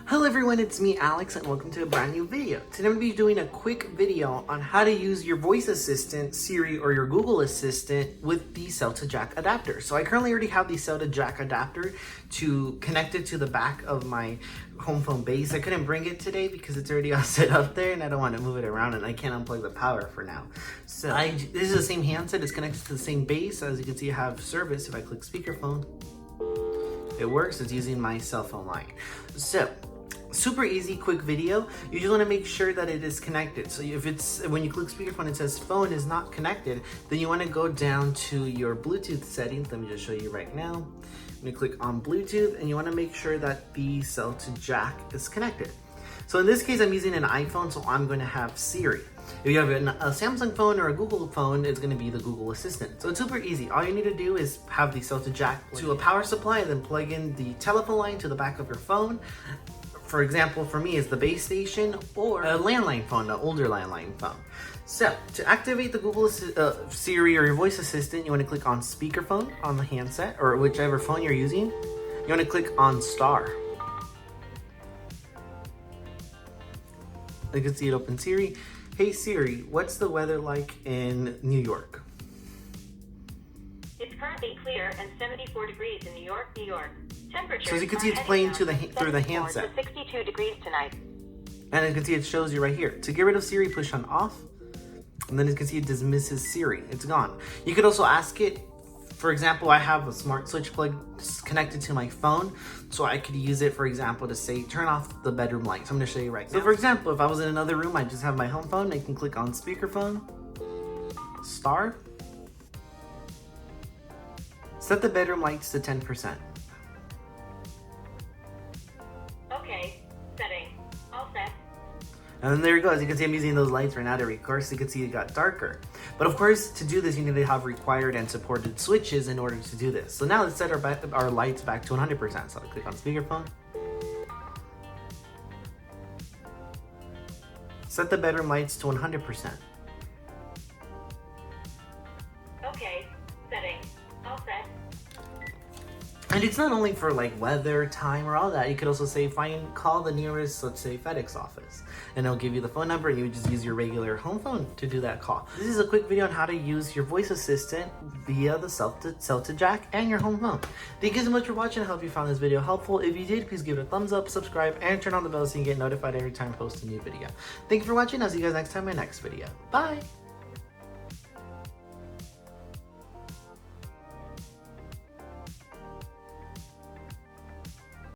Hello everyone, it's me Alex and welcome to a brand new video. Today I'm going to be doing a quick video on how to use your voice assistant, Siri, or your Google Assistant with the Cell2Jack adapter. So I currently already have the Cell2Jack adapter to connect it to the back of my home phone base. I couldn't bring it today because it's already all set up there and I don't want to move it around and I can't unplug the power for now. So this is the same handset, it's connected to the same base. As you can see, I have service. If I click speakerphone, it works. It's using my cell phone line. So super easy, quick video. You just want to make sure that it is connected. So if it's, when you click speakerphone, it says phone is not connected, then you want to go down to your Bluetooth settings. Let me just show you right now. I'm going to click on Bluetooth and you want to make sure that the Cell2Jack is connected. So in this case, I'm using an iPhone, so I'm going to have Siri. If you have a Samsung phone or a Google phone, it's going to be the Google Assistant. So it's super easy. All you need to do is have the Cell2Jack to a power supply and then plug in the telephone line to the back of your phone. For example, for me, is the base station or a landline phone, an older landline phone. So to activate the Google Siri or your voice assistant, you want to click on speakerphone on the handset or whichever phone you're using. You want to click on star. You can see it open Siri. Hey Siri, what's the weather like in New York? It's currently clear and 74 degrees in New York, New York. Temperature. So as you can see, it's playing through the handset. 62 degrees tonight. And you can see it shows you right here. To get rid of Siri, push on off. And then you can see it dismisses Siri. It's gone. You could also ask it. For example, I have a smart switch plug connected to my phone, so I could use it, for example, to say, turn off the bedroom lights. I'm going to show you right now. So for example, if I was in another room, I just have my home phone. I can click on speakerphone, star, set the bedroom lights to 10%. Okay, setting, all set. And then there it goes. You can see I'm using those lights right now to record, so you can see it got darker. But of course, to do this, you need to have required and supported switches in order to do this. So now let's set our lights back to 100%. So I click on speakerphone. Set the bedroom lights to 100%. Okay, setting, all set. And it's not only for like weather, time, or all that. You could also say, call the nearest, let's say, FedEx office. And it'll give you the phone number and you would just use your regular home phone to do that call. This is a quick video on how to use your voice assistant via the Cell2Jack and your home phone. Thank you so much for watching. I hope you found this video helpful. If you did, please give it a thumbs up, subscribe, and turn on the bell so you can get notified every time I post a new video. Thank you for watching. I'll see you guys next time in my next video. Bye!